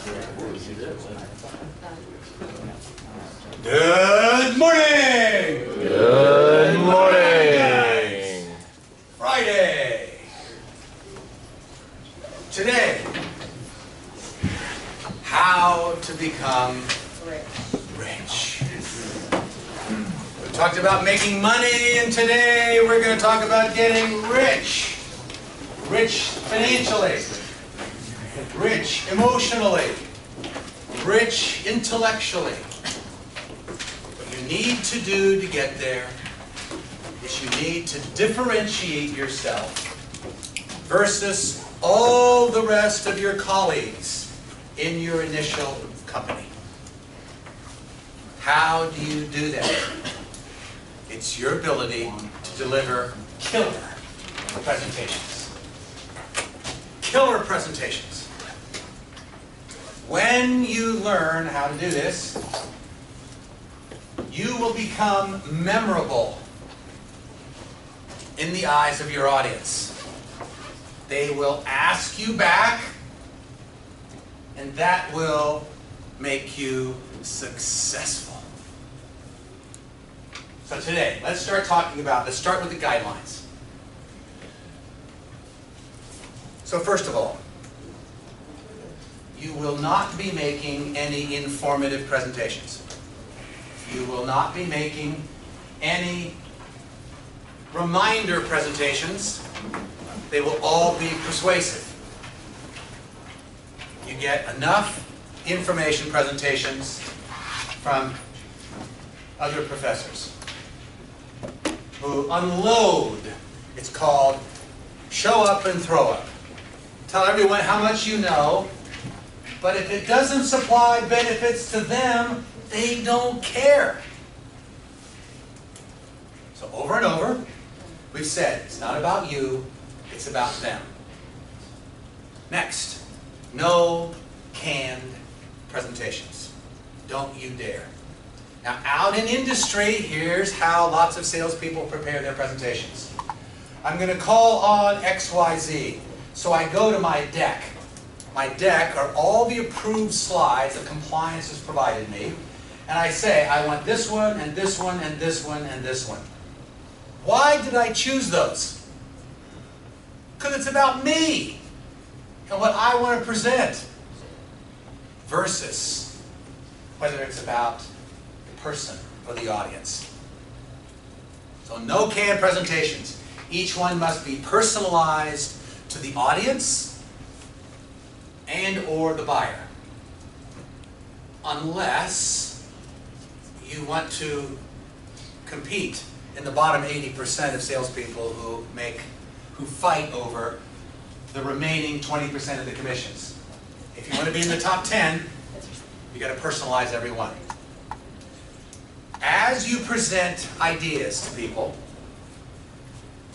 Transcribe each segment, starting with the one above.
Good morning! Good morning! Friday. Today, how to become rich. We talked about making money, and today we're going to talk about getting rich. Rich financially, rich emotionally, rich intellectually. What you need to do to get there is you need to differentiate yourself versus all the rest of your colleagues in your initial company. How do you do that? It's your ability to deliver killer presentations. Killer presentations. When you learn how to do this, you will become memorable in the eyes of your audience. They will ask you back, and that will make you successful. So today, let's start with the guidelines. So first of all, you will not be making any informative presentations. You will not be making any reminder presentations. They will all be persuasive. You get enough information presentations from other professors who unload. It's called show up and throw up. Tell everyone how much you know, but if it doesn't supply benefits to them, they don't care. So over and over, we've said it's not about you, it's about them. Next, no canned presentations. Don't you dare. Now out in industry, here's how lots of salespeople prepare their presentations. I'm going to call on XYZ. So I go to my deck. My deck are all the approved slides that compliance has provided me. And I say, I want this one, and this one, and this one, and this one. Why did I choose those? Because it's about me and what I want to present. Versus whether it's about the person or the audience. So no canned presentations. Each one must be personalized to the audience and or the buyer. Unless you want to compete in the bottom 80% of salespeople who fight over the remaining 20% of the commissions. If you want to be in the top 10, you got to personalize every one. As you present ideas to people,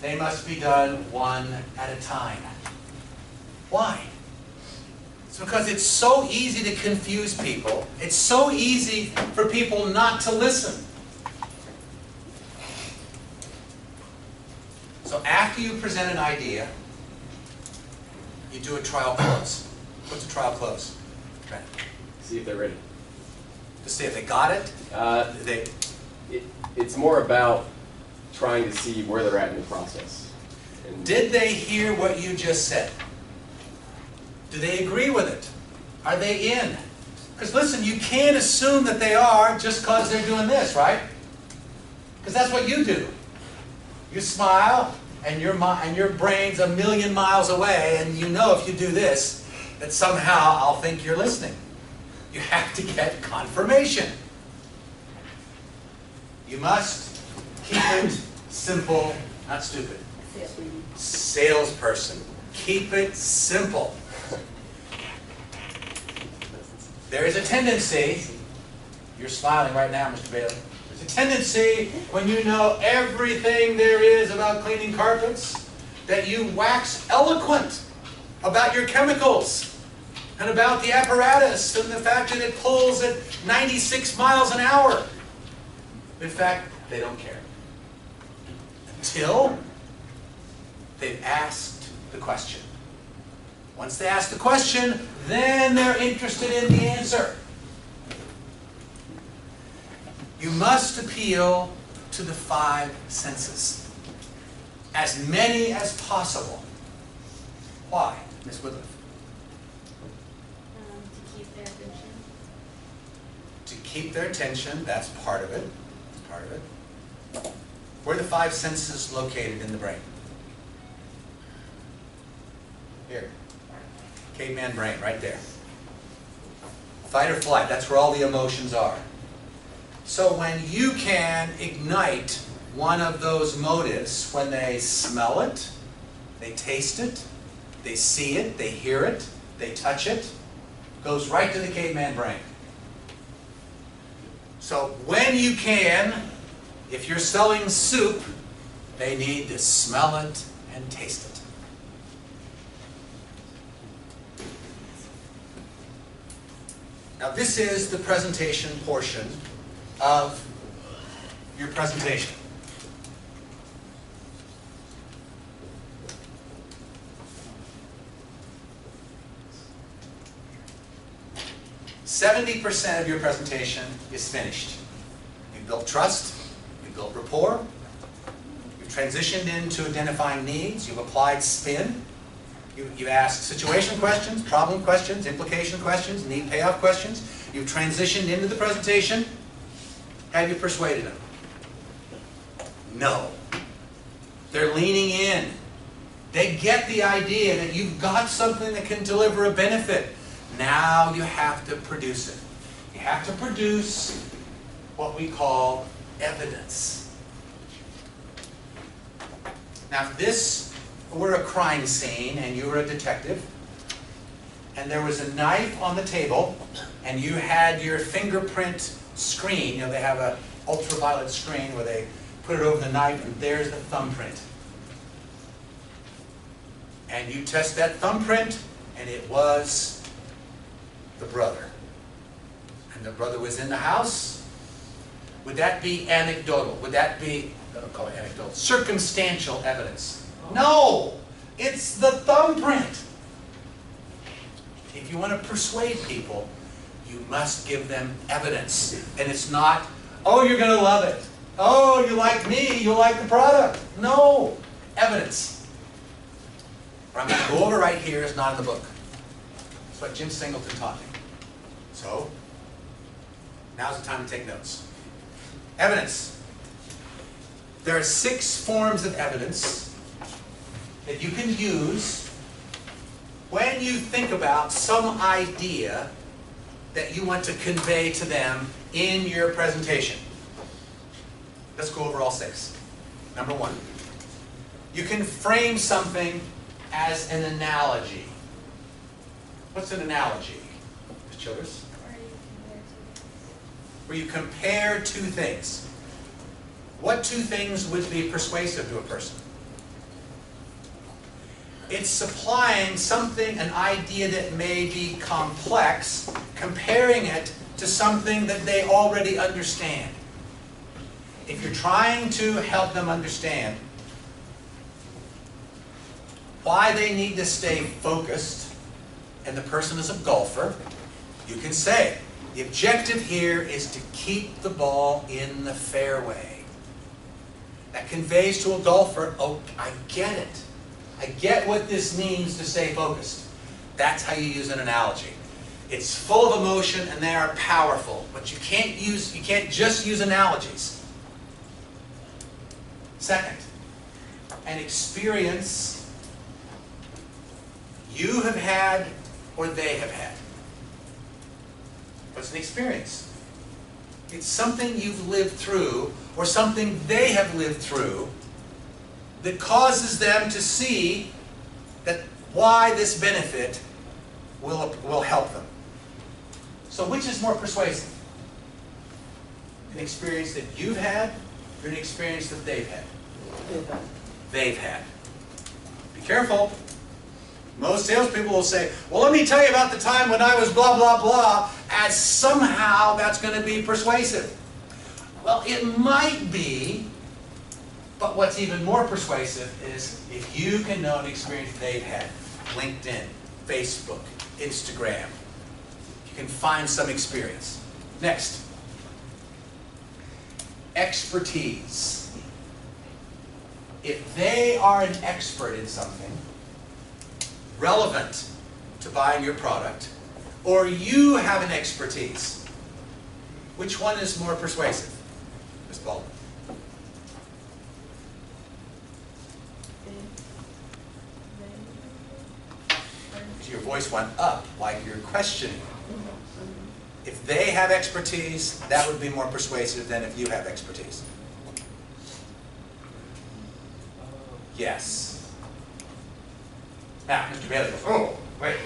they must be done one at a time. Why? It's because it's so easy to confuse people. It's so easy for people not to listen. So after you present an idea, you do a trial close. What's a trial close? Okay. See if they're ready. To see if they got it? It's more about trying to see where they're at in the process. And did they hear what you just said? Do they agree with it? Are they in? Because listen, you can't assume that they are just because they're doing this, right? Because that's what you do. You smile, and your brain's a million miles away, and you know if you do this, that somehow I'll think you're listening. You have to get confirmation. You must keep it simple, not stupid. Salesperson. Keep it simple. There is a tendency, you're smiling right now, Mr. Bailey. There's a tendency when you know everything there is about cleaning carpets that you wax eloquent about your chemicals and about the apparatus and the fact that it pulls at 96 miles an hour. In fact, they don't care. Until they've asked the question. Once they ask the question, then they're interested in the answer. You must appeal to the 5 senses. As many as possible. Why, Ms. Woodruff? To keep their attention. To keep their attention, that's part of it. Part of it. Where are the 5 senses located in the brain? Here. Caveman brain, right there. Fight or flight, that's where all the emotions are. So when you can ignite one of those motives, when they smell it, they taste it, they see it, they hear it, they touch it, goes right to the caveman brain. So when you can, if you're selling soup, they need to smell it and taste it. Now this is the presentation portion of your presentation. %70 of your presentation is finished. You've built trust, you've built rapport, you've transitioned into identifying needs, you've applied spin, you've asked situation questions, problem questions, implication questions, need payoff questions, you've transitioned into the presentation. Have you persuaded them? No. They're leaning in. They get the idea that you've got something that can deliver a benefit. Now you have to produce it. You have to produce what we call evidence. Now if this were a crime scene and you were a detective, and there was a knife on the table, and you had your fingerprint screen, you know, they have an ultraviolet screen where they put it over the knife, and there's the thumbprint. And you test that thumbprint, and it was the brother. And the brother was in the house. Would that be anecdotal? Would that be, I don't call it anecdotal, circumstantial evidence? No! It's the thumbprint! If you want to persuade people, you must give them evidence. And it's not, oh, you're going to love it. Oh, you like me, you like the product. No, evidence. What I'm going to go over right here is not in the book. It's what Jim Singleton taught me. So, now's the time to take notes. Evidence. There are 6 forms of evidence that you can use when you think about some idea that you want to convey to them in your presentation. Let's go over all 6. Number 1, you can frame something as an analogy. What's an analogy, Ms. Childress? Where you compare 2 things. What 2 things would be persuasive to a person? It's supplying something, an idea that may be complex, comparing it to something that they already understand. If you're trying to help them understand why they need to stay focused, and the person is a golfer, you can say, the objective here is to keep the ball in the fairway. That conveys to a golfer, oh, I get it. I get what this means to stay focused. That's how you use an analogy. It's full of emotion and they are powerful, but you can't just use analogies. Second, an experience you have had or they have had. What's an experience? It's something you've lived through or something they have lived through that causes them to see that why this benefit will help them. So which is more persuasive? An experience that you've had or an experience that they've had? They've had. Be careful. Most salespeople will say, well, let me tell you about the time when I was blah, blah, blah, as somehow that's going to be persuasive. Well, it might be, but what's even more persuasive is if you can know an experience they've had. LinkedIn, Facebook, Instagram. You can find some experience. Next. Expertise. If they are an expert in something relevant to buying your product, or you have an expertise, which one is more persuasive? Ms. Baldwin. Your voice went up like you're questioning. If they have expertise, that would be more persuasive than if you have expertise. Yes. Now, Mr. Bailey goes, oh, wait.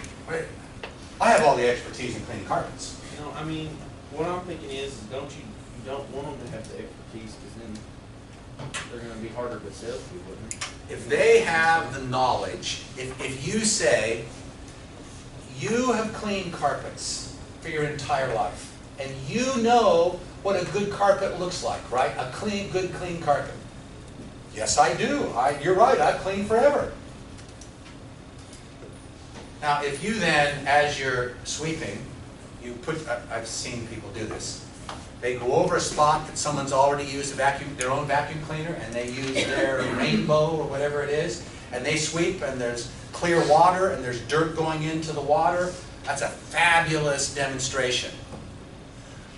I have all the expertise in cleaning carpets. You know, I mean, what I'm thinking is you don't want them to have the expertise, because then they're going to be harder to sell to, wouldn't they? If they have the knowledge, if you say, you have cleaned carpets for your entire life, and you know what a good carpet looks like, right? A good clean carpet. Yes, I do. You're right, I've cleaned forever. Now, if you then, as you're sweeping, you put, I've seen people do this. They go over a spot that someone's already used their own vacuum cleaner, and they use their rainbow or whatever it is, and they sweep, and there's clear water, and there's dirt going into the water. That's a fabulous demonstration.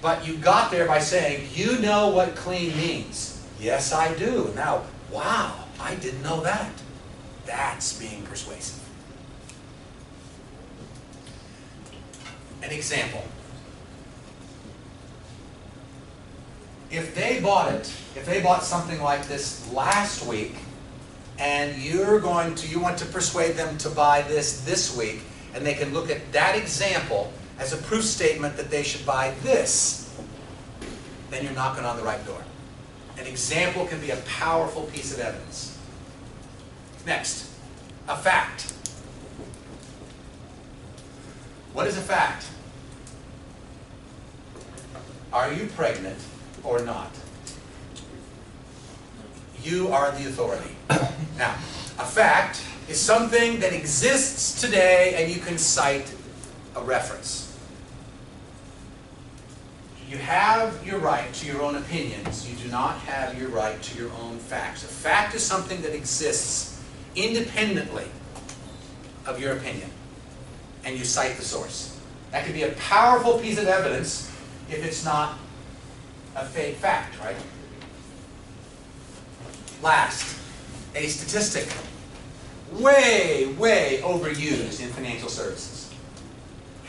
But you got there by saying, you know what clean means. Yes, I do. Now, wow, I didn't know that. That's being persuasive. An example. If they bought something like this last week, and you want to persuade them to buy this week, and they can look at that example as a proof statement that they should buy this, then you're knocking on the right door. An example can be a powerful piece of evidence. Next, a fact. What is a fact? Are you pregnant or not? You are the authority. Now, a fact is something that exists today and you can cite a reference. You have your right to your own opinions. You do not have your right to your own facts. A fact is something that exists independently of your opinion, and you cite the source. That could be a powerful piece of evidence if it's not a fake fact, right? Last, a statistic. Way overused in financial services.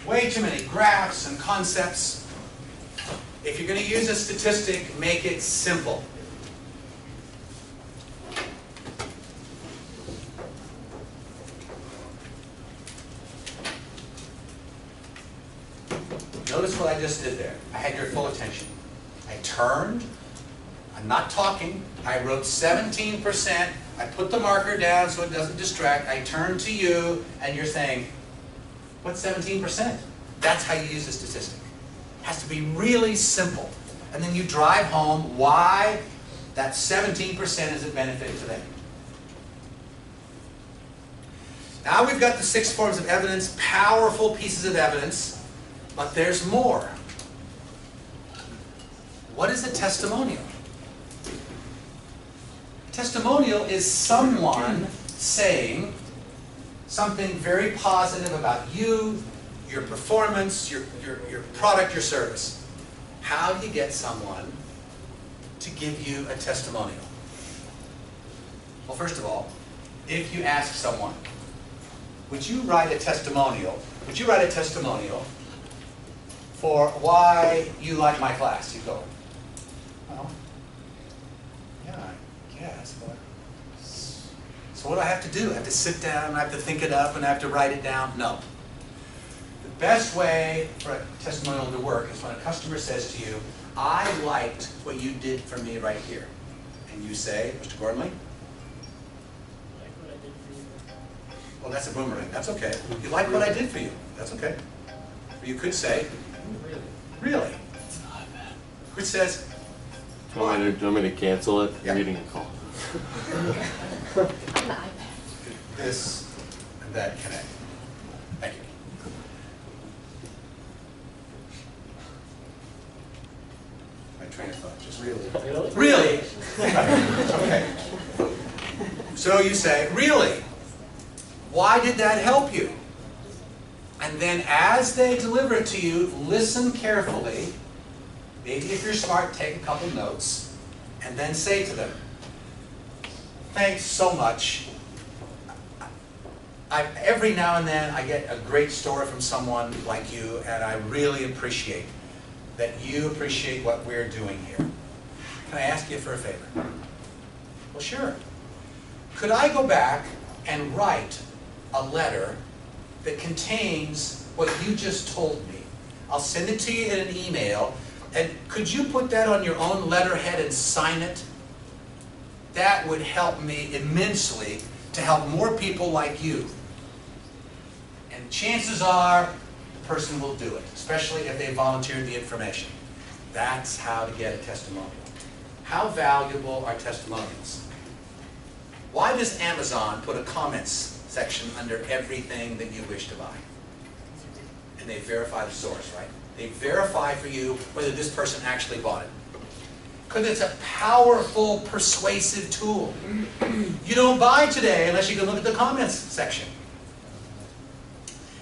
Way too many graphs and concepts. If you're going to use a statistic, make it simple. Notice what I just did there. I had your full attention. I turned. I'm not talking. I wrote 17%. I put the marker down so it doesn't distract. I turned to you, and you're saying, what's 17%? That's how you use a statistic. It has to be really simple. And then you drive home why that 17% is a benefit to them. Now we've got the 6 forms of evidence, powerful pieces of evidence. But there's more. What is a testimonial? A testimonial is someone saying something very positive about you, your performance, your product, your service. How do you get someone to give you a testimonial? Well, first of all, if you ask someone, would you write a testimonial? Would you write a testimonial for why you like my class? You go, well, yeah, I guess, but so what do I have to do? I have to sit down, I have to think it up, and I have to write it down? No. The best way for a testimonial to work is when a customer says to you, I liked what you did for me right here. And you say, Mr. Gordonley? Well, that's a boomerang. That's okay. You like what I did for you. That's okay. Or you could say, really? Which says, do you want me to cancel it? Yeah. I'm getting a call. This and that connect. Thank you. Really? Really? Okay. So you say, really? Why did that help you? And then as they deliver it to you, listen carefully. Maybe if you're smart, take a couple notes. And then say to them, thanks so much. Every now and then I get a great story from someone like you, and I really appreciate that you appreciate what we're doing here. Can I ask you for a favor? Well, sure. Could I go back and write a letter that contains what you just told me? I'll send it to you in an email, and could you put that on your own letterhead and sign it? That would help me immensely to help more people like you. And chances are the person will do it, especially if they volunteered the information. That's how to get a testimonial. How valuable are testimonials? Why does Amazon put a comments section under everything that you wish to buy? And they verify the source, right? They verify for you whether this person actually bought it. Because it's a powerful, persuasive tool. You don't buy today unless you can look at the comments section.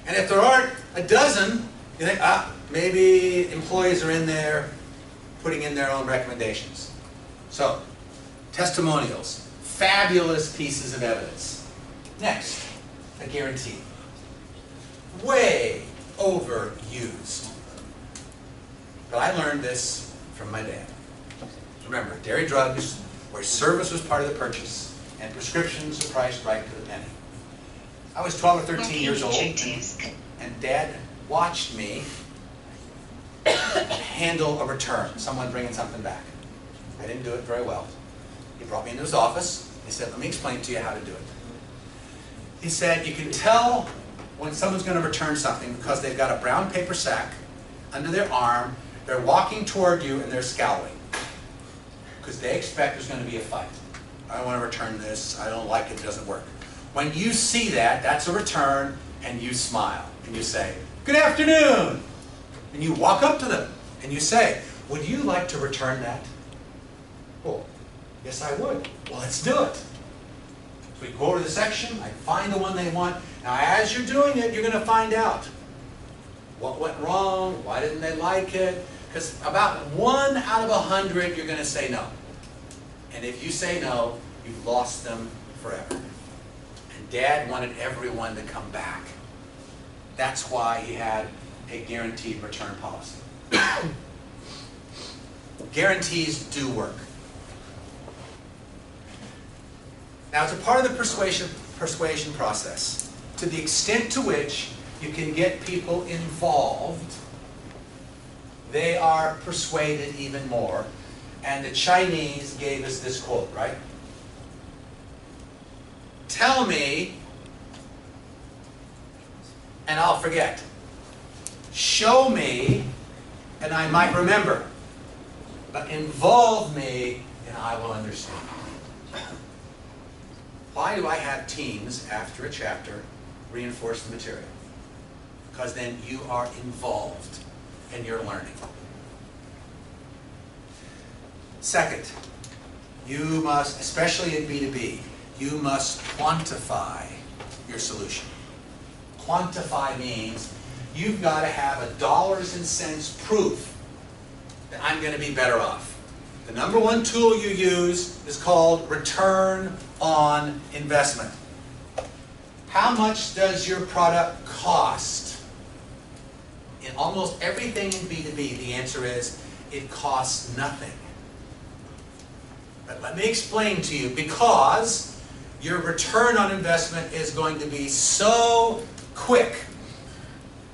And if there aren't a dozen, you think, maybe employees are in there putting in their own recommendations. So, testimonials, fabulous pieces of evidence. Next, a guarantee. Way overused. But I learned this from my dad. Remember, dairy drugs, where service was part of the purchase, and prescriptions are priced right to the penny. I was 12 or 13 years old, and Dad watched me handle a return, someone bringing something back. I didn't do it very well. He brought me into his office. He said, let me explain to you how to do it. He said, you can tell when someone's going to return something because they've got a brown paper sack under their arm, they're walking toward you, and they're scowling. Because they expect there's going to be a fight. I don't want to return this, I don't like it, it doesn't work. When you see that, that's a return, and you smile, and you say, good afternoon! And you walk up to them, and you say, would you like to return that? Oh, yes I would. Well, let's do it. So we go over to the section, I find the one they want. Now as you're doing it, you're going to find out what went wrong, why didn't they like it, because about 1 out of 100 you're going to say no. And if you say no, you've lost them forever. And Dad wanted everyone to come back. That's why he had a guaranteed return policy. Guarantees do work. Now, it's a part of the persuasion process. To the extent to which you can get people involved, they are persuaded even more. And the Chinese gave us this quote, right? Tell me, and I'll forget. Show me, and I might remember. But involve me, and I will understand. Why do I have teams, after a chapter, reinforce the material? Because then you are involved, and you're learning. Second, you must, especially in B2B, you must quantify your solution. Quantify means you've got to have a dollars and cents proof that I'm going to be better off. The number one tool you use is called return on investment. How much does your product cost? In almost everything in B2B, the answer is it costs nothing. But let me explain to you, because your return on investment is going to be so quick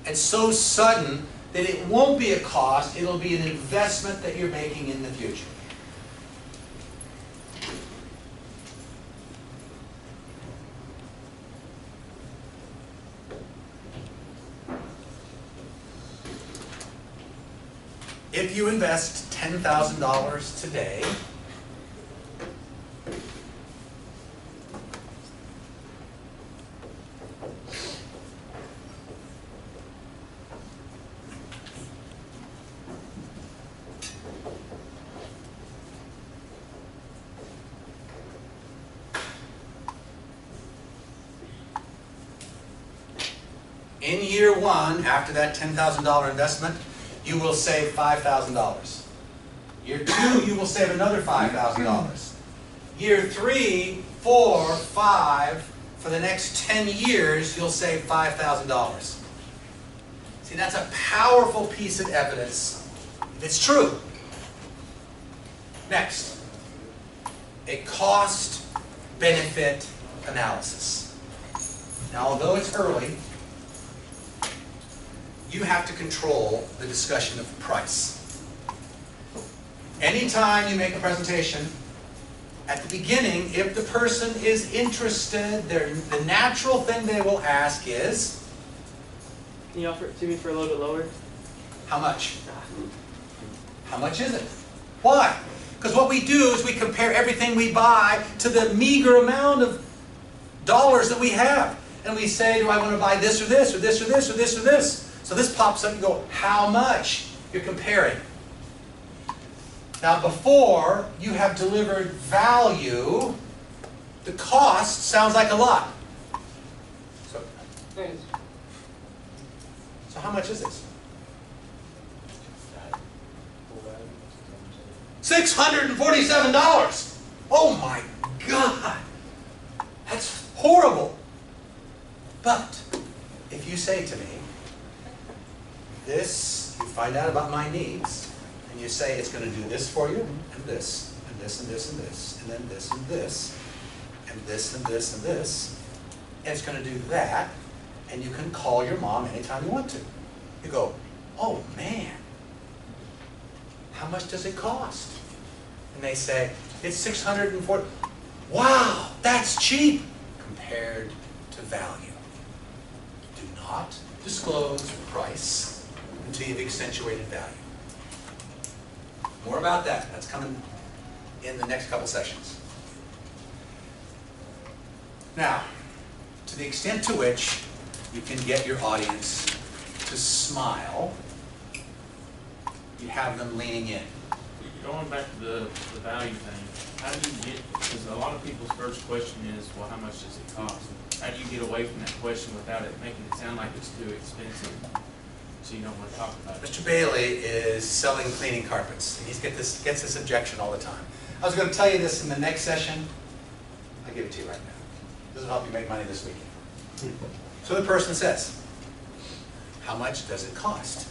and so sudden that it won't be a cost, it'll be an investment that you're making in the future. If you invest $10,000 today, In year one, after that $10,000 investment, you will save $5,000. Year two, you will save another $5,000. Year 3, 4, 5, for the next 10 years, you'll save $5,000. See, that's a powerful piece of evidence if it's true. Next, a cost-benefit analysis. Now, although it's early, you have to control the discussion of price. Anytime you make a presentation, at the beginning, if the person is interested, the natural thing they will ask is, can you offer it to me for a little bit lower? how much? How much is it? Why? Because what we do is we compare everything we buy to the meager amount of dollars that we have. And we say, do I want to buy this or this or this or this or this or this? So this pops up and you go, how much? You're comparing. Now before you have delivered value, the cost sounds like a lot. So how much is this? $647! Oh my God! That's horrible. But if you say to me, this, you find out about my needs, and you say it's going to do this for you, and this, and this, and this, and this, and then this, and this, and this, and this, and this, and it's going to do that, and you can call your mom anytime you want to. You go, oh man, how much does it cost? And they say, it's $640. Wow, that's cheap compared to value. Do not disclose price until you've accentuated value. More about that. That's coming in the next couple sessions. Now, to the extent to which you can get your audience to smile, you have them leaning in. Going back to the value thing, how do you get, because a lot of people's first question is, well, how much does it cost? How do you get away from that question without it making it sound like it's too expensive, so you don't want to talk about it? Mr. Bailey is selling cleaning carpets. He gets this objection all the time. I was going to tell you this in the next session. I'll give it to you right now. This will help you make money this weekend. So the person says, how much does it cost?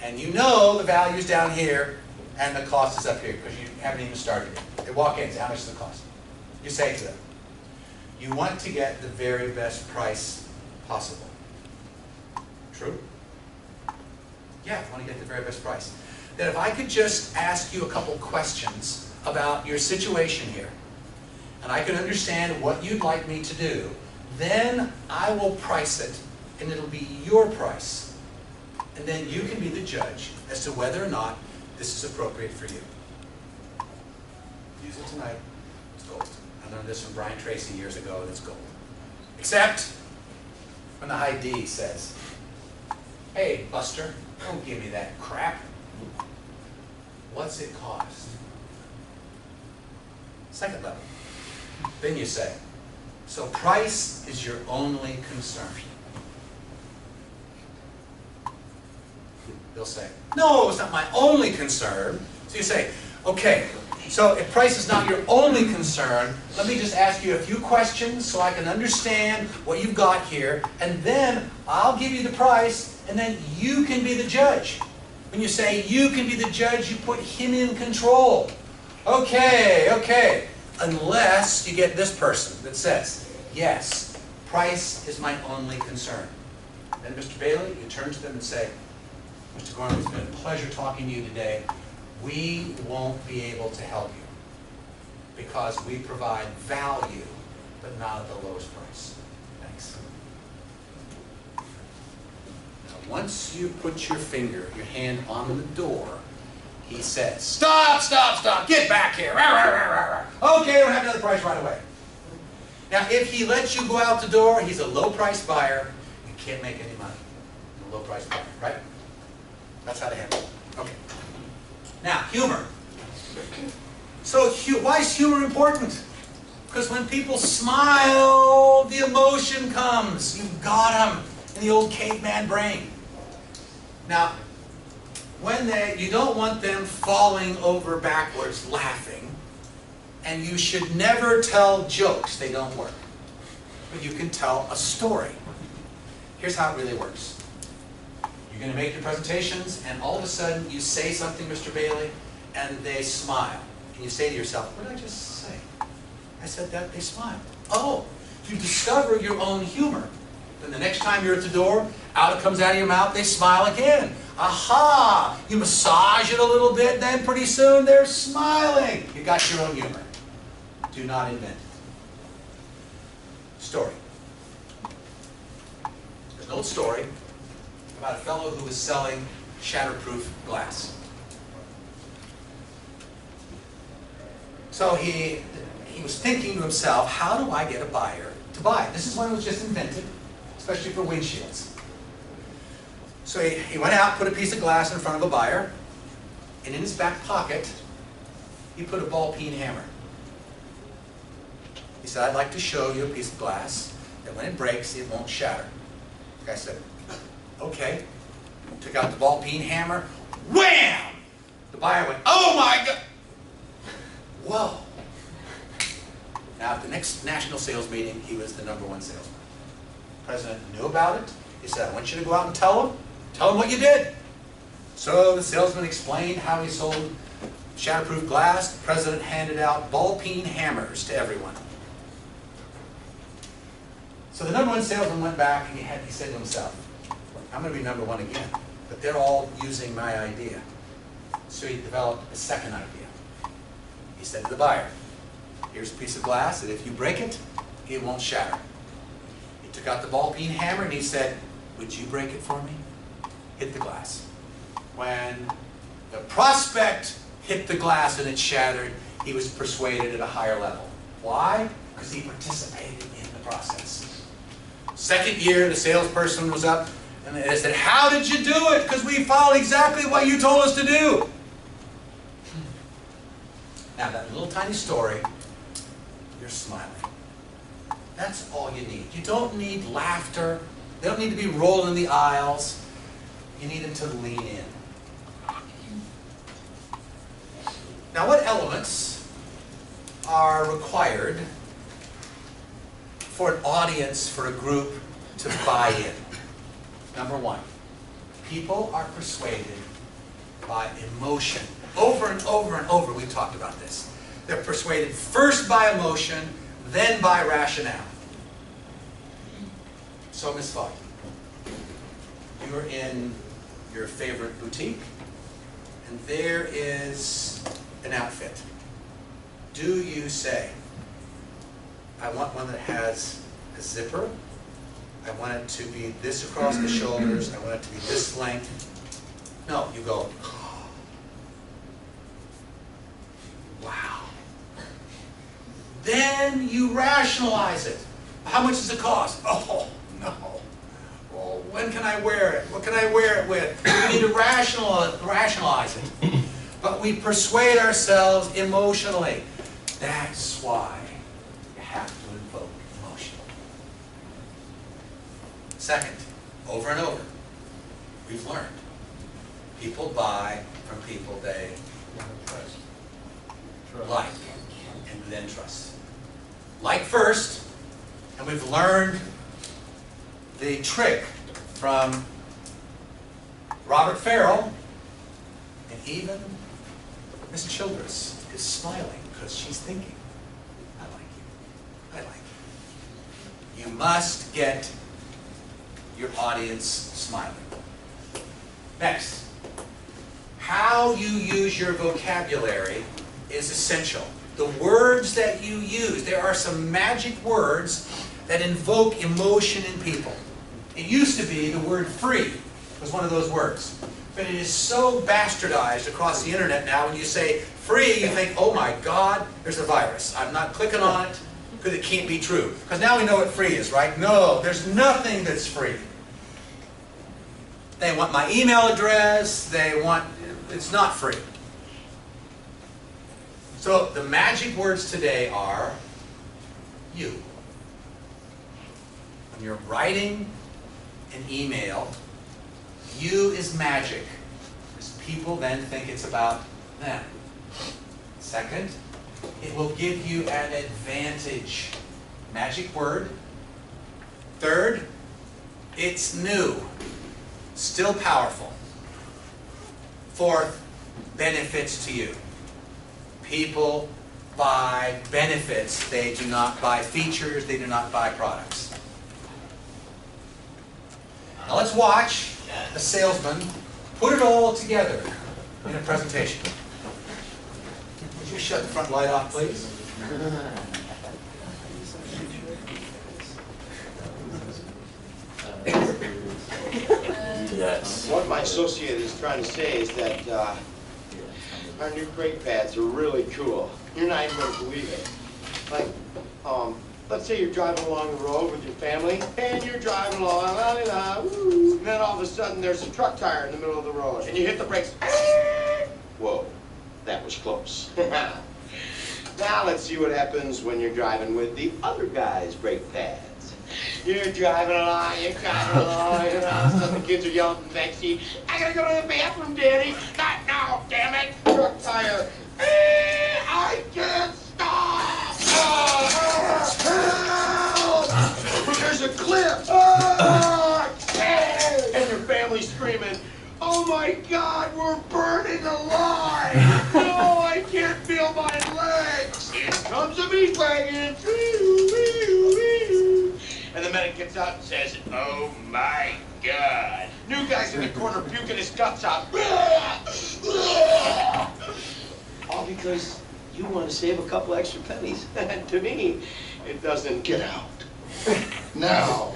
And you know the value's down here and the cost is up here because you haven't even started yet. They walk in and say, how much does it cost? You say to them, you want to get the very best price possible. True? Yeah, I want to get the very best price. Then if I could just ask you a couple questions about your situation here, and I can understand what you'd like me to do, then I will price it, and it'll be your price. And then you can be the judge as to whether or not this is appropriate for you. Use it tonight. It's gold. I learned this from Brian Tracy years ago, and it's gold. Except when the high D says, hey, Buster, don't give me that crap. What's it cost? Second level. Then you say, so price is your only concern. They'll say, no, it's not my only concern. So you say, okay, so if price is not your only concern, let me just ask you a few questions so I can understand what you've got here, and then I'll give you the price, and then you can be the judge. When you say you can be the judge, you put him in control. Okay, okay. Unless you get this person that says, yes, price is my only concern. Then Mr. Bailey, you turn to them and say, Mr. Gorman, it's been a pleasure talking to you today. We won't be able to help you because we provide value, but not at the lowest price. Thanks. Now, once you put your hand on the door, he says, stop, stop, stop, get back here. Okay, we'll have another price right away. Now, if he lets you go out the door, he's a low-price buyer. You can't make any money. A low-price buyer, right? That's how to handle it. Okay. Now, humor. So, why is humor important? Because when people smile, the emotion comes. You've got them in the old caveman brain. Now, you don't want them falling over backwards laughing, and you should never tell jokes. They don't work. But you can tell a story. Here's how it really works. You're going to make your presentations, and all of a sudden you say something, Mr. Bailey, and they smile. And you say to yourself, what did I just say? I said that, they smiled. Oh, you discover your own humor. Then the next time you're at the door, out it comes out of your mouth, they smile again. Aha! You massage it a little bit, then pretty soon they're smiling. You got your own humor. Do not invent it. Story. There's an old story about a fellow who was selling shatterproof glass. So he was thinking to himself, how do I get a buyer to buy it? This is when it was just invented, especially for windshields. So he went out, put a piece of glass in front of a buyer, and in his back pocket, he put a ball peen hammer. He said, I'd like to show you a piece of glass that when it breaks, it won't shatter. The guy said, okay. Took out the ball peen hammer, wham! The buyer went, oh my God! Whoa. Now at the next national sales meeting, he was the #1 salesman. The president knew about it. He said, I want you to go out and tell them what you did. So the salesman explained how he sold shatterproof glass. The president handed out ball peen hammers to everyone. So the #1 salesman went back and he said to himself, I'm going to be #1 again, but they're all using my idea. So he developed a second idea. He said to the buyer, here's a piece of glass that if you break it, it won't shatter. He took out the ball peen hammer and he said, would you break it for me? Hit the glass. When the prospect hit the glass and it shattered, he was persuaded at a higher level. Why? Because he participated in the process. Second year, the salesperson was up and they said, how did you do it? Because we followed exactly what you told us to do. Now that little tiny story, you're smiling. That's all you need. You don't need laughter. They don't need to be rolling the aisles. You need them to lean in. Now what elements are required for an audience, for a group to buy in? #1, people are persuaded by emotion. Over and over and over we've talked about this. They're persuaded first by emotion, then by rationale. So Miss Fogg, you're in your favorite boutique, and there is an outfit. Do you say, I want one that has a zipper, I want it to be this across the shoulders, I want it to be this length? No, you go, wow. Then you rationalize it. How much does it cost? Oh, no. Well, when can I wear it? What can I wear it with? We need to rationalize it. But we persuade ourselves emotionally. That's why you have to invoke emotion. Second, over and over, we've learned. People buy from people they like and then trust. Like first, and we've learned the trick from Robert Farrell, and even Miss Childress is smiling because she's thinking, I like you, I like you. You must get your audience smiling. Next, how you use your vocabulary is essential. The words that you use, there are some magic words that invoke emotion in people. It used to be the word free was one of those words. But it is so bastardized across the internet now. When you say free, you think, oh my God, there's a virus. I'm not clicking on it because it can't be true. Because now we know what free is, right? No, there's nothing that's free. They want my email address. It's not free. So the magic words today are you. When you're writing an email, you is magic, because people then think it's about them. Second, it will give you an advantage. Magic word. Third, it's new, still powerful. Fourth, benefits to you. People buy benefits. They do not buy features. They do not buy products. Now let's watch the salesman put it all together in a presentation. Would you shut the front light off, please? Yes. What my associate is trying to say is that our new brake pads are really cool. You're not even going to believe it. Like, let's say you're driving along the road with your family, and you're driving along, la la la, woo, and then all of a sudden there's a truck tire in the middle of the road, and you hit the brakes. Whoa, that was close. Now let's see what happens when you're driving with the other guy's brake pads. You're driving along, and all of a sudden the kids are yelling from the back seat, I gotta go to the bathroom, Daddy. Not now, damn it. Truck tire. I can't stop. Help! There's a cliff. And your family's screaming, oh my God, we're burning alive. No, I can't feel my legs. Here comes a meat wagon. And the medic gets out and says, oh my God. New guy's in the corner puking his guts out. All because you want to save a couple extra pennies. To me, it doesn't. Get out. Now.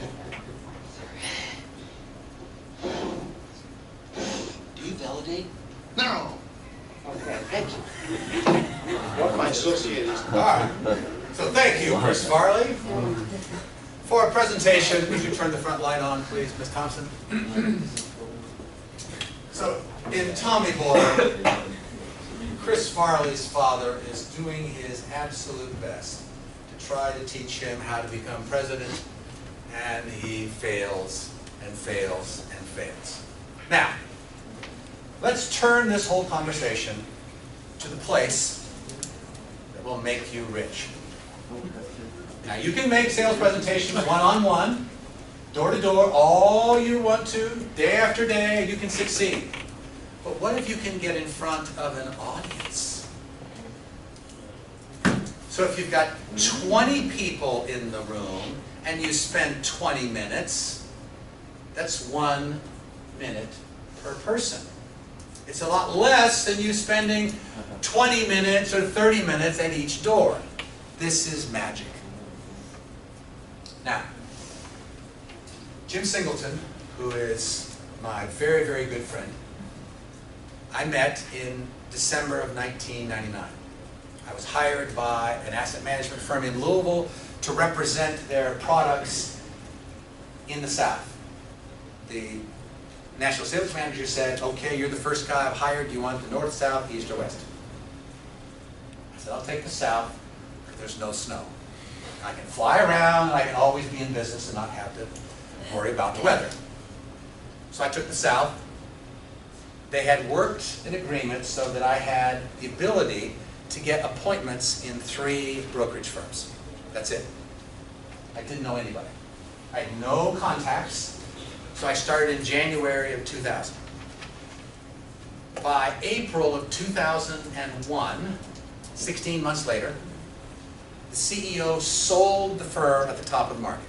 Do you validate? No. Okay, thank you. What my associate is. All right. So thank you, Chris Farley. For a presentation, would you turn the front light on, please, Ms. Thompson? So, in Tommy Boy, Chris Farley's father is doing his absolute best to try to teach him how to become president, and he fails and fails and fails. Now, let's turn this whole conversation to the place that will make you rich. Now, you can make sales presentations one-on-one, door-to-door, all you want to, day after day, you can succeed. But what if you can get in front of an audience? So if you've got 20 people in the room and you spend 20 minutes, that's 1 minute per person. It's a lot less than you spending 20 minutes or 30 minutes at each door. This is magic. Now, Jim Singleton, who is my very, very good friend, I met in December of 1999. I was hired by an asset management firm in Louisville to represent their products in the South. The national sales manager said, okay, you're the first guy I've hired. Do you want the north, south, east, or west? I said, I'll take the south, because there's no snow. I can fly around, and I can always be in business and not have to worry about the weather. So I took the south. They had worked an agreement so that I had the ability to get appointments in 3 brokerage firms. That's it. I didn't know anybody. I had no contacts, so I started in January of 2000. By April of 2001, 16 months later, the CEO sold the firm at the top of the market.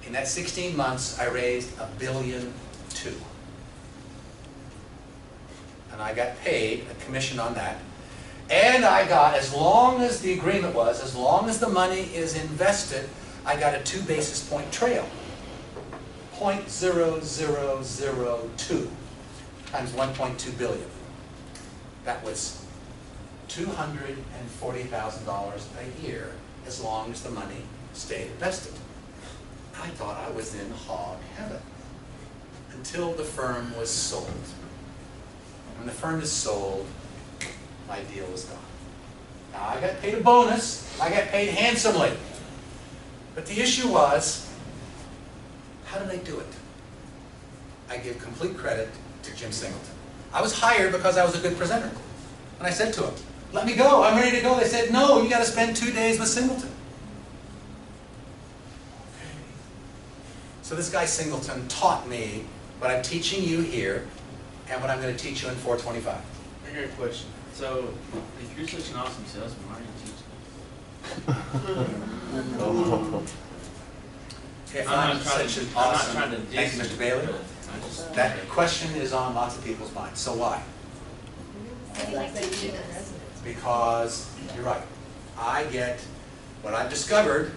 In that 16 months, I raised $1.2 billion. And I got paid a commission on that. And I got, as long as the agreement was, as long as the money is invested, I got a 2 basis point trail. 0.0002 times 1.2 billion. That was $240,000 a year, as long as the money stayed invested. I thought I was in hog heaven until the firm was sold. When the firm is sold, my deal was gone. Now, I got paid a bonus. I got paid handsomely. But the issue was, how did I do it? I give complete credit to Jim Singleton. I was hired because I was a good presenter. And I said to him, let me go, I'm ready to go. They said, no, you got to spend 2 days with Singleton. Okay. So this guy Singleton taught me what I'm teaching you here and what I'm going to teach you in 425. I got a question. So, if you're such an awesome salesman, why are you teaching? Oh. If I'm I'm not trying such an to, I'm not awesome, trying to thank you, diss Mr. Bailey. but I just- That question is on lots of people's minds. So why? Because, you're right, I get, what I've discovered,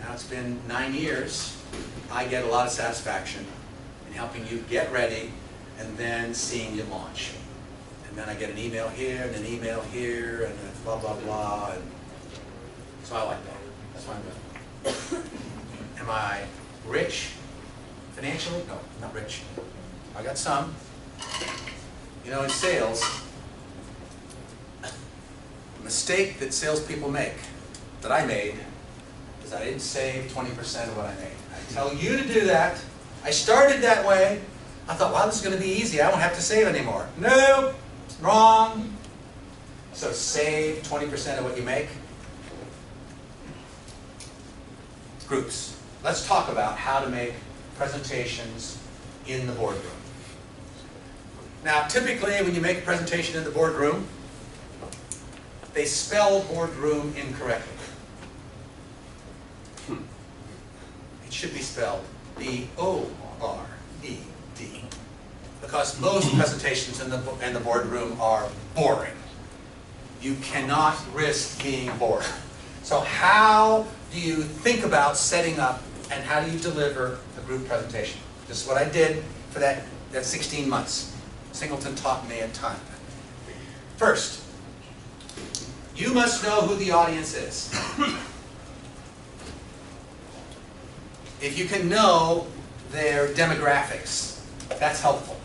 now it's been 9 years, I get a lot of satisfaction in helping you get ready and then seeing you launch. And then I get an email here and an email here and a blah, blah, blah. And so I like that. That's why I'm doing it. Am I rich financially? No, not rich. I got some. You know, in sales, the mistake that salespeople make, that I made, is I didn't save 20% of what I made. I tell you to do that. I started that way. I thought, wow, this is going to be easy. I won't have to save anymore. Nope, wrong. So save 20% of what you make. Groups. Let's talk about how to make presentations in the boardroom. Now, typically, when you make a presentation in the boardroom, they spell boardroom incorrectly. It should be spelled B-O-R-E-D, because most presentations in the boardroom are boring. You cannot risk being bored. So how do you think about setting up and how do you deliver a group presentation? This is what I did for that 16 months. Singleton taught me a ton. First, you must know who the audience is. If you can know their demographics, that's helpful.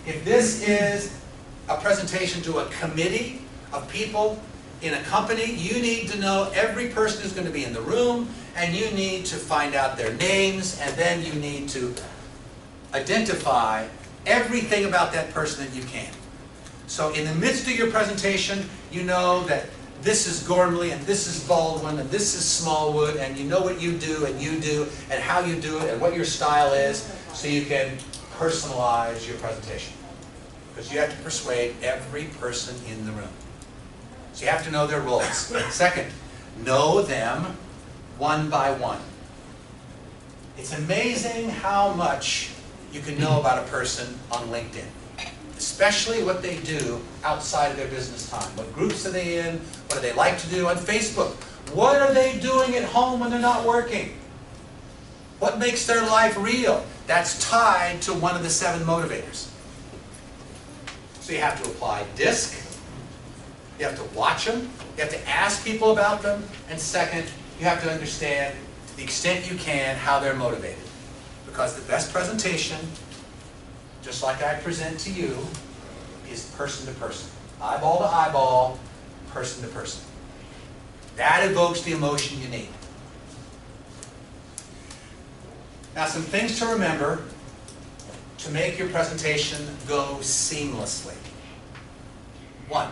If this is a presentation to a committee of people in a company, you need to know every person who's going to be in the room, and you need to find out their names, and then you need to identify everything about that person that you can. So in the midst of your presentation, you know that this is Gormley, and this is Baldwin, and this is Smallwood, and you know what you do, and how you do it, and what your style is, so you can personalize your presentation. Because you have to persuade every person in the room. So you have to know their roles. Second, know them one by one. It's amazing how much you can know about a person on LinkedIn, especially what they do outside of their business time. What groups are they in? What do they like to do on Facebook? What are they doing at home when they're not working? What makes their life real? That's tied to one of the 7 motivators. So you have to apply DISC. You have to watch them. You have to ask people about them. And second, you have to understand, to the extent you can, how they're motivated. Because the best presentation, just like I present to you, is person to person. Eyeball to eyeball, person to person. That evokes the emotion you need. Now, some things to remember to make your presentation go seamlessly. 1,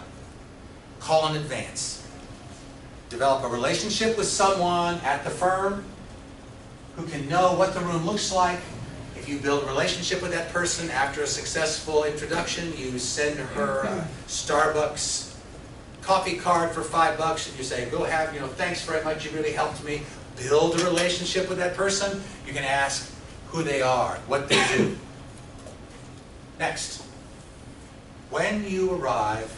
call in advance. Develop a relationship with someone at the firm who can know what the room looks like. If you build a relationship with that person after a successful introduction, you send her a Starbucks coffee card for $5 and you say, go have, thanks very much, you really helped me. Build a relationship with that person. You can ask who they are, what they do. Next, when you arrive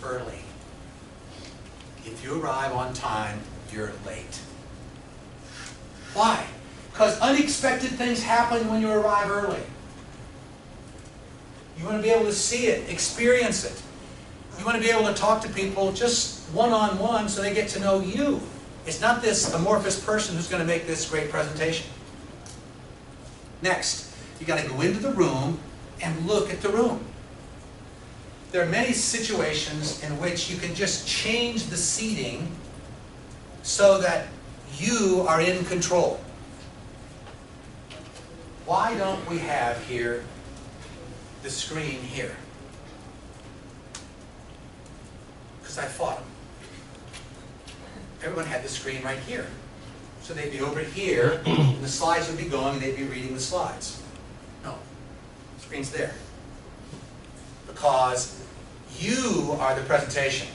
early. If you arrive on time, you're late. Why? Because unexpected things happen when you arrive early. You want to be able to see it, experience it. You want to be able to talk to people just one-on-one so they get to know you. It's not this amorphous person who's going to make this great presentation. Next, you got to go into the room and look at the room. there are many situations in which you can just change the seating so that you are in control. Why don't we have here the screen here? Because I fought them. Everyone had the screen right here. So they'd be over here, and the slides would be going, and they'd be reading the slides. No, the screen's there. Because you are the presentation.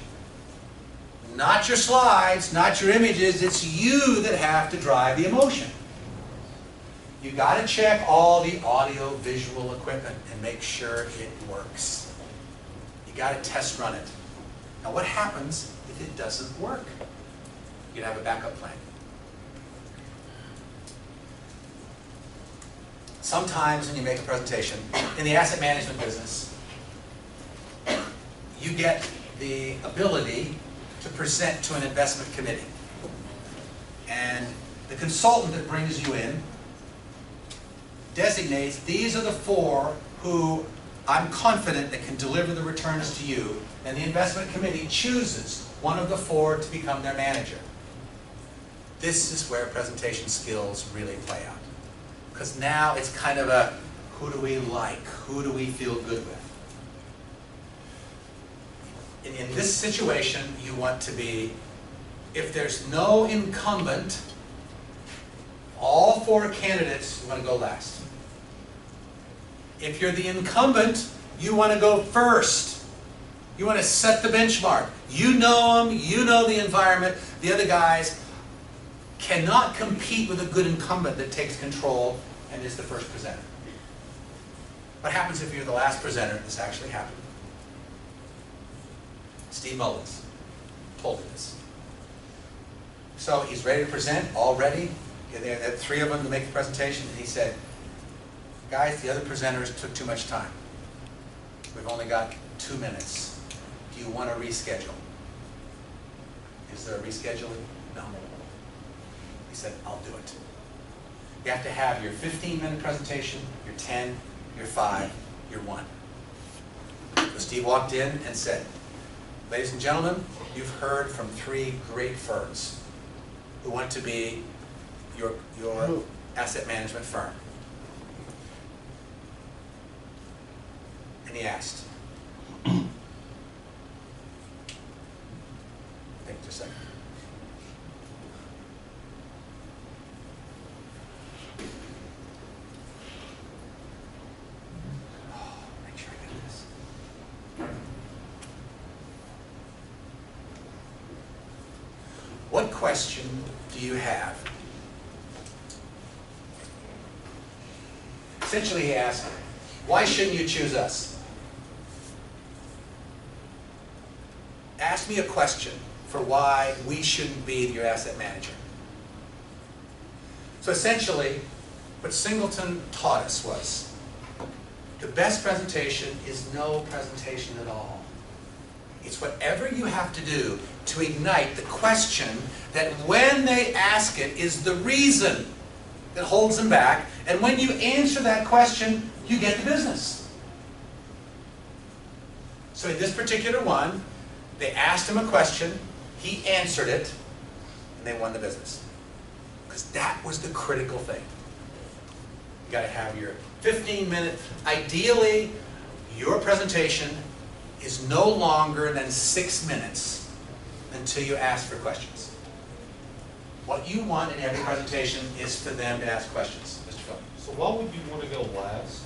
Not your slides, not your images, it's you that have to drive the emotion. You got to check all the audio visual equipment and make sure it works. You got to test run it. Now what happens if it doesn't work? You have a backup plan. Sometimes when you make a presentation, in the asset management business, you get the ability to present to an investment committee. And the consultant that brings you in designates, these are the 4 who I'm confident that can deliver the returns to you, and the investment committee chooses one of the 4 to become their manager. This is where presentation skills really play out. Because now it's kind of a, who do we like? Who do we feel good with? In this situation, you want to be, if there's no incumbent, all 4 candidates, you want to go last. If you're the incumbent, you want to go first. You want to set the benchmark. You know them, you know the environment. The other guys cannot compete with a good incumbent that takes control and is the first presenter. What happens if you're the last presenter? This actually happened. Steve Mullins told me this. So he's ready to present, all ready. There are 3 of them to make the presentation, and he said, guys, the other presenters took too much time. We've only got 2 minutes. Do you want to reschedule? Is there a rescheduling? No. He said, I'll do it. You have to have your 15-minute presentation, your 10, your 5, your 1. So Steve walked in and said, ladies and gentlemen, you've heard from 3 great firms who want to be your asset management firm. And he asked, think just a second. Make sure I get this. What question do you have? Essentially, he asked, why shouldn't you choose us? Ask me a question for why we shouldn't be your asset manager. So essentially, what Singleton taught us was, the best presentation is no presentation at all. It's whatever you have to do to ignite the question that when they ask it is the reason that holds them back, and when you answer that question, you get the business. So in this particular one, they asked him a question, he answered it, and they won the business. Because that was the critical thing. You got to have your 15-minute, ideally, your presentation is no longer than 6 minutes until you ask for questions. What you want in every presentation is for them to ask questions. Mr. Phil. So why would you want to go last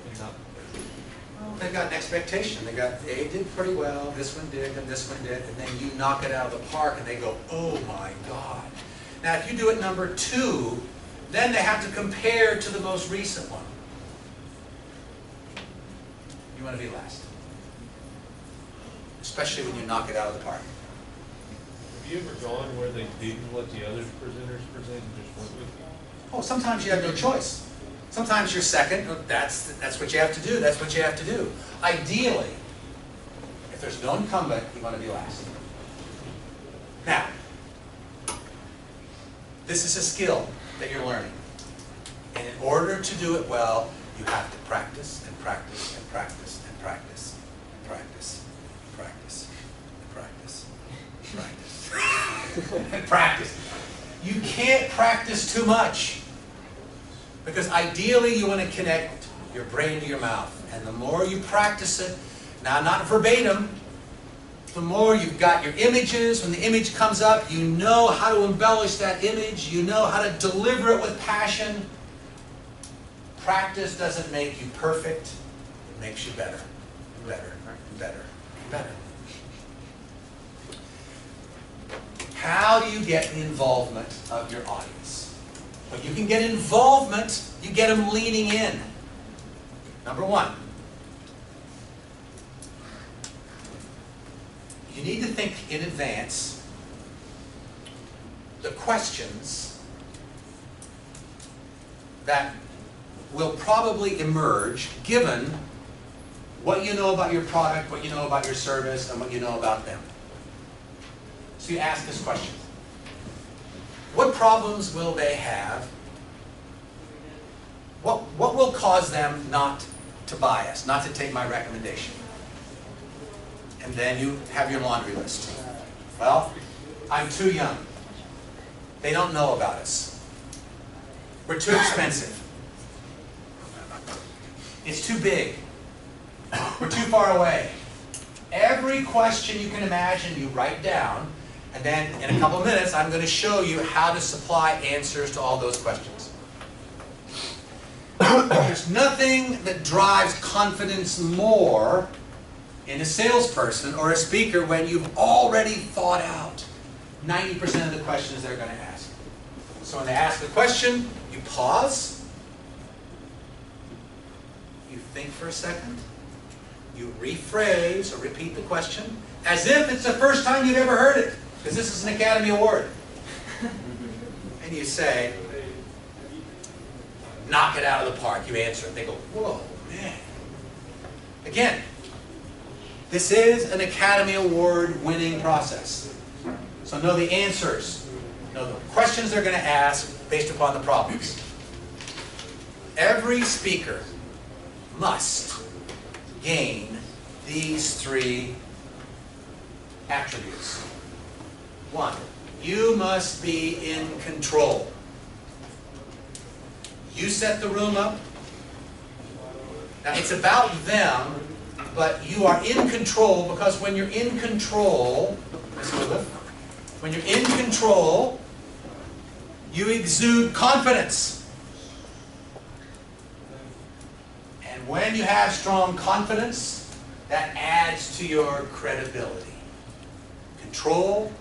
and not? They've got an expectation. They did pretty well, this one did, and this one did, and then you knock it out of the park and they go, oh my God. Now if you do it number 2, then they have to compare to the most recent one. You want to be last. Especially when you knock it out of the park. Have you ever gone where they didn't let the other presenters present and just went with you? Oh, sometimes you have no choice. Sometimes you're second. That's what you have to do. That's what you have to do. Ideally, if there's no incumbent, you want to be last. Now, this is a skill that you're learning. And in order to do it well, you have to practice and practice and practice and practice practice, practice, practice, practice, and practice. You can't practice too much, because ideally you want to connect your brain to your mouth. And the more you practice it, now not verbatim, the more you've got your images. When the image comes up, you know how to embellish that image. You know how to deliver it with passion. Practice doesn't make you perfect. It makes you better, better, better, better. How do you get the involvement of your audience? When you can get involvement, you get them leaning in. Number one, you need to think in advance the questions that will probably emerge given what you know about your product, what you know about your service, and what you know about them. So you ask this question. What problems will they have? What will cause them not to buy us, not to take my recommendation? And then you have your laundry list. Well, I'm too young. They don't know about us. We're too expensive. It's too big. We're too far away. Every question you can imagine, you write down, and then in a couple of minutes, I'm going to show you how to supply answers to all those questions. There's nothing that drives confidence more in a salesperson or a speaker when you've already thought out 90% of the questions they're going to ask. So when they ask the question, you pause, you think for a second, you rephrase or repeat the question as if it's the first time you've ever heard it, because this is an Academy Award. And you say, knock it out of the park. You answer it. They go, whoa, man. Again, this is an Academy Award winning process. So know the answers. Know the questions they're going to ask based upon the problems. Every speaker must gain these three attributes. One, you must be in control. You set the room up. Now it's about them, but you are in control, because when you're in control, when you're in control, you exude confidence. And when you have strong confidence, that adds to your credibility. Control,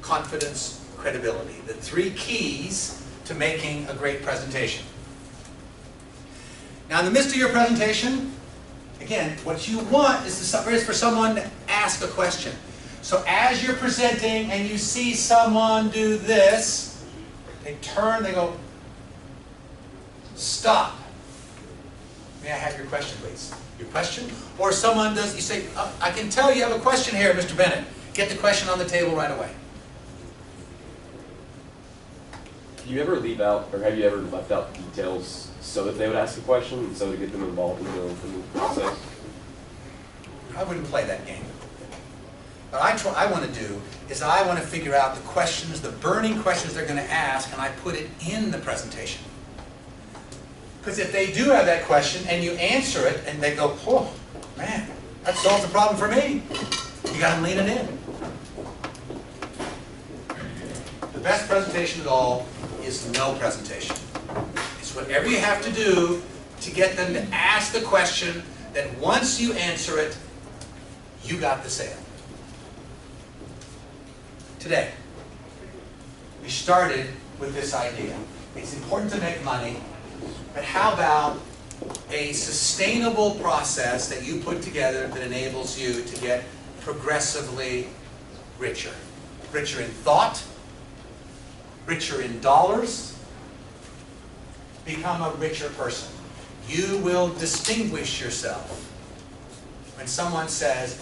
confidence, credibility. The three keys to making a great presentation. Now in the midst of your presentation, again, what you want is for someone to ask a question. So as you're presenting and you see someone do this, they turn, they go, stop. May I have your question, please? Your question? Or someone does, you say, I can tell you have a question here, Mr. Bennett. Get the question on the table right away. Do you ever leave out, or have you ever left out details so that they would ask a question, and so to get them involved in the process? I wouldn't play that game. What I want to do is I want to figure out the questions, the burning questions they're going to ask, and I put it in the presentation. Because if they do have that question and you answer it and they go, oh, man, that solves the problem for me, you got them leaning in. The best presentation at all is no presentation. It's whatever you have to do to get them to ask the question that once you answer it, you got the sale. Today, we started with this idea. It's important to make money, but how about a sustainable process that you put together that enables you to get progressively richer? Richer in thought, richer in dollars, become a richer person. You will distinguish yourself. When someone says,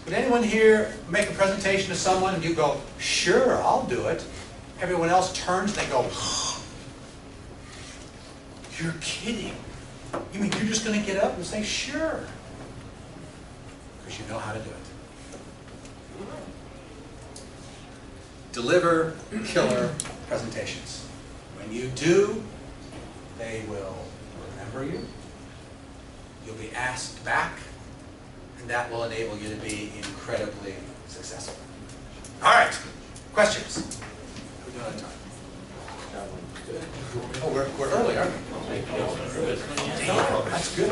would anyone here make a presentation to someone, and you go, sure, I'll do it. Everyone else turns and they go, you're kidding. You mean you're just going to get up and say, sure? because you know how to do it. Deliver killer presentations. When you do, they will remember you. You'll be asked back, and that will enable you to be incredibly successful. All right, questions? How are we doing on time? Good. Oh, we're early, aren't we? Damn, that's good.